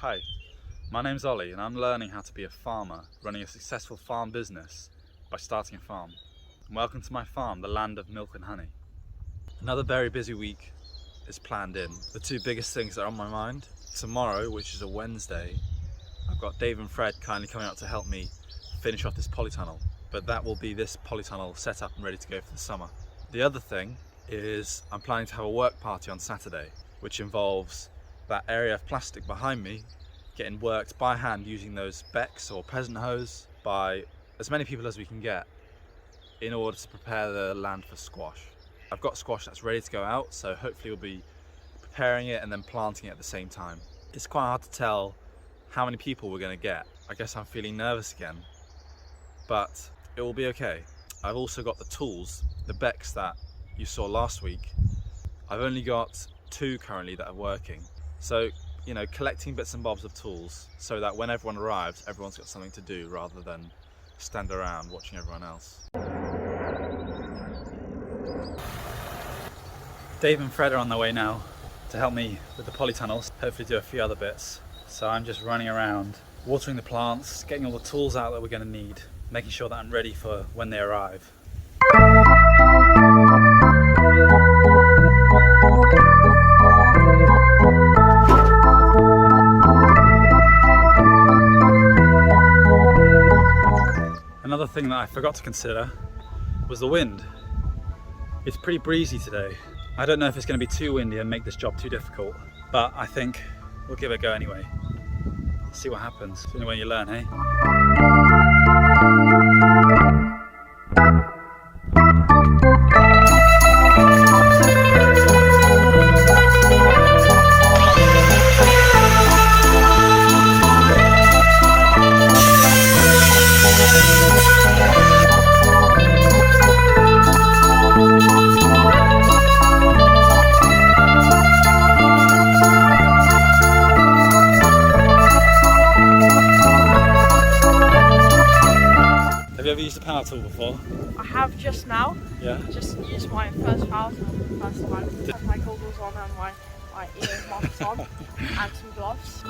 Hi, my name's Ollie and I'm learning how to be a farmer, running a successful farm business by starting a farm. And welcome to my farm, the land of milk and honey. Another very busy week is planned in. The two biggest things that are on my mind: tomorrow, which is a Wednesday, I've got Dave and Fred kindly coming out to help me finish off this polytunnel, but that will be this polytunnel set up and ready to go for the summer. The other thing is I'm planning to have a work party on Saturday, which involves that area of plastic behind me getting worked by hand using those becks or peasant hoes by as many people as we can get in order to prepare the land for squash. I've got squash that's ready to go out, so hopefully we'll be preparing it and then planting it at the same time. It's quite hard to tell how many people we're going to get. I guess I'm feeling nervous again, but it will be okay. I've also got the tools, the becks that you saw last week. I've only got 2 currently that are working. So, you know, collecting bits and bobs of tools so that when everyone arrives, everyone's got something to do rather than stand around watching everyone else. Dave and Fred are on their way now to help me with the polytunnels, hopefully do a few other bits. So I'm just running around, watering the plants, getting all the tools out that we're going to need, making sure that I'm ready for when they arrive. Another thing that I forgot to consider was the wind. It's pretty breezy today. I don't know if it's going to be too windy and make this job too difficult, but I think we'll give it a go anyway. See what happens. It's the only way you learn, eh? Have you ever used a power tool before? I have just now. Yeah? Just used my first power tool for the first time. I have my goggles on and my ear muffs on and some gloves.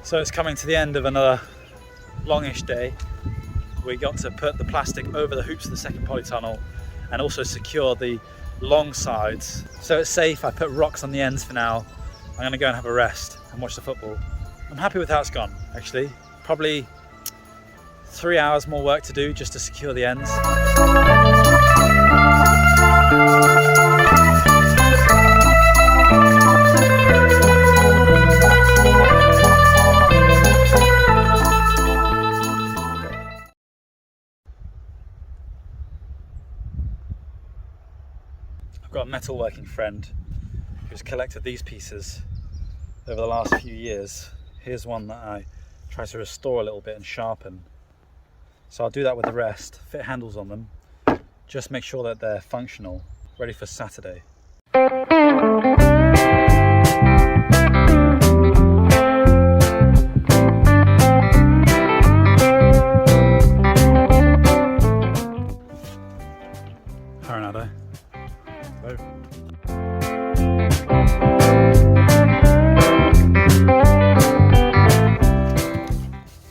So it's coming to the end of another longish day. We got to put the plastic over the hoops of the second polytunnel and also secure the long sides. So it's safe. I put rocks on the ends for now. I'm going to go and have a rest and watch the football. I'm happy with how it's gone, actually. Probably 3 hours more work to do just to secure the ends. I've got a metalworking friend who's collected these pieces over the last few years. Here's one that I try to restore a little bit and sharpen. So I'll do that with the rest, fit handles on them, just make sure that they're functional, ready for Saturday. Ronaldo.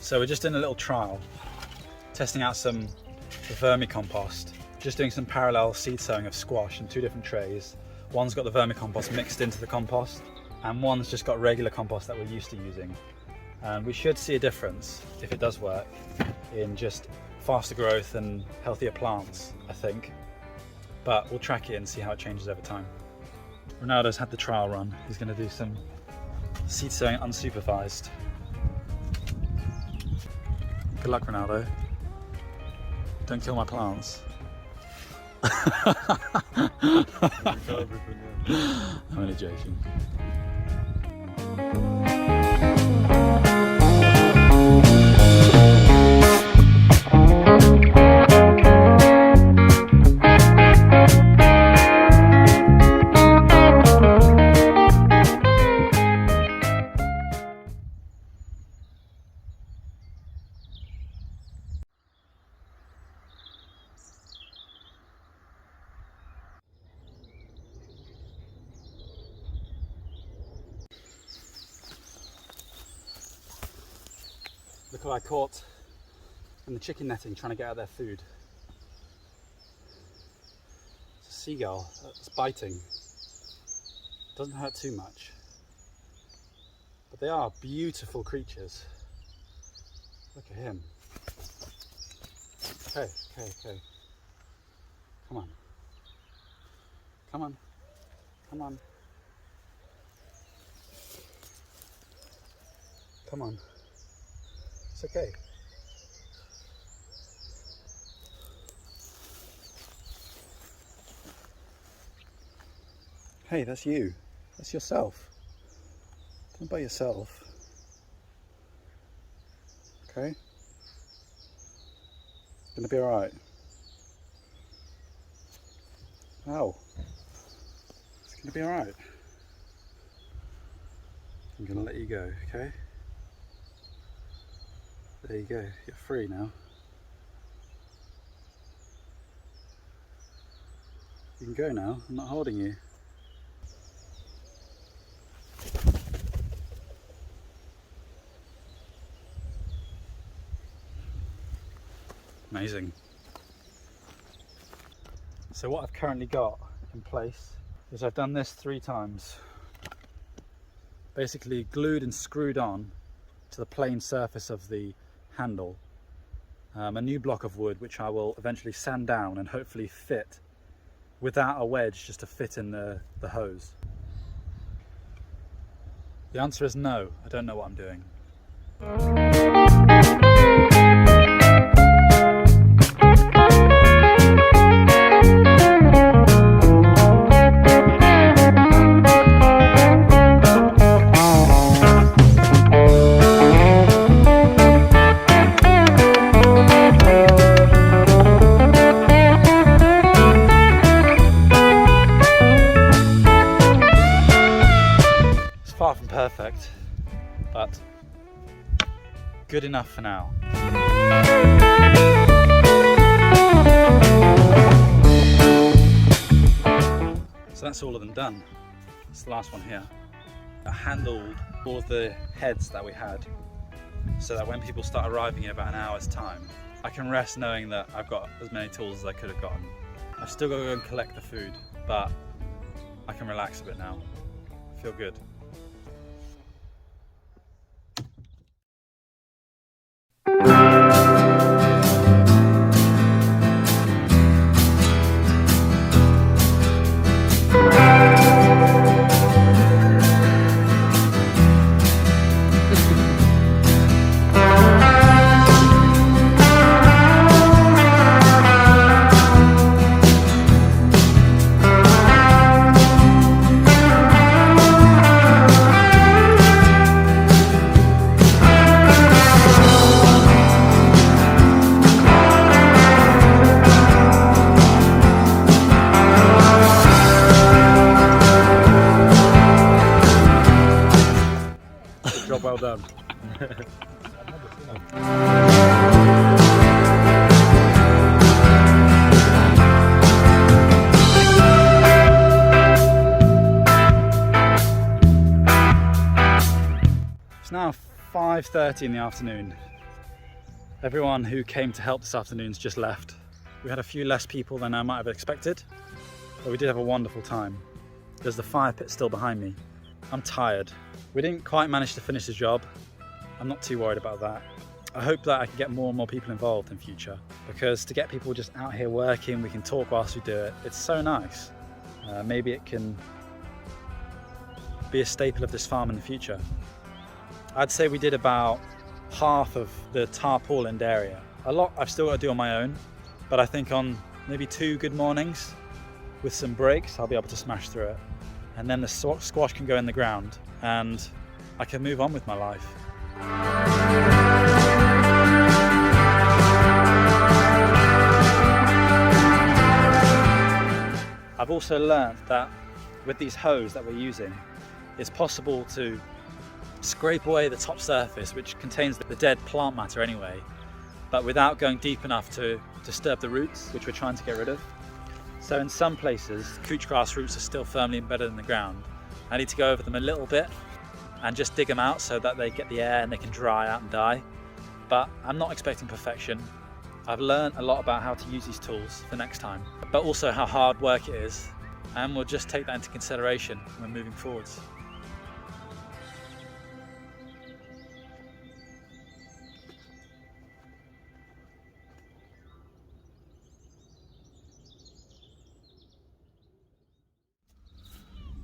So we're just doing a little trial, testing out some vermicompost. Just doing some parallel seed sowing of squash in 2 different trays. One's got the vermicompost mixed into the compost, and one's just got regular compost that we're used to using. And we should see a difference if it does work. in just faster growth and healthier plants, I think. But we'll track it and see how it changes over time. Ronaldo's had the trial run. He's going to do some seed sowing unsupervised. Good luck, Ronaldo. Don't kill my plants. I'm only joking. Look what I caught in the chicken netting trying to get out their food. It's a seagull that's biting. Doesn't hurt too much. But they are beautiful creatures. Look at him. Okay. Come on. Come on. Come on. Come on. It's okay. Hey, that's you. That's yourself. Don't bite yourself. Okay? Gonna be alright. Ow. It's gonna be alright. I'm gonna let you go, okay? There you go, you're free now. You can go now, I'm not holding you. Amazing. So what I've currently got in place is I've done this 3 times. Basically glued and screwed on to the plain surface of the handle a new block of wood, which I will eventually sand down and hopefully fit without a wedge, just to fit in the hose. The answer is no, I don't know what I'm doing. Far from perfect, but good enough for now. So that's all of them done. It's the last one here. I handled all of the heads that we had so that when people start arriving in about an hour's time, I can rest knowing that I've got as many tools as I could have gotten. I've still got to go and collect the food, but I can relax a bit now. I feel good. Job well done. It's now 5:30 in the afternoon. Everyone who came to help this afternoon's just left. We had a few less people than I might have expected, but we did have a wonderful time. There's the fire pit still behind me. I'm tired. We didn't quite manage to finish the job. I'm not too worried about that. I hope that I can get more and more people involved in future, because to get people just out here working, we can talk whilst we do it, it's so nice. Maybe it can be a staple of this farm in the future. I'd say we did about half of the tarpaulined area. A lot I've still got to do on my own, but I think on maybe 2 good mornings with some breaks, I'll be able to smash through it. And then the squash can go in the ground and I can move on with my life. I've also learned that with these hoes that we're using, it's possible to scrape away the top surface, which contains the dead plant matter anyway, but without going deep enough to disturb the roots, which we're trying to get rid of. So in some places, couch grass roots are still firmly embedded in the ground. I need to go over them a little bit and just dig them out so that they get the air and they can dry out and die. But I'm not expecting perfection. I've learned a lot about how to use these tools for next time, but also how hard work it is, and we'll just take that into consideration when moving forwards.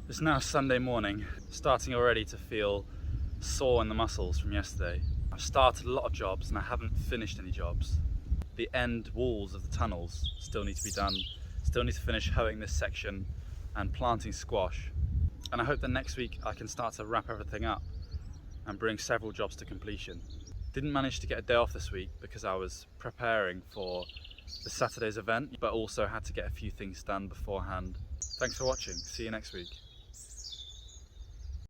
It's now Sunday morning, starting already to feel sore in the muscles from yesterday. I've started a lot of jobs and I haven't finished any jobs. The end walls of the tunnels still need to be done, still need to finish hoeing this section and planting squash. And I hope that next week I can start to wrap everything up and bring several jobs to completion. Didn't manage to get a day off this week because I was preparing for the Saturday's event, but also had to get a few things done beforehand. Thanks for watching, see you next week.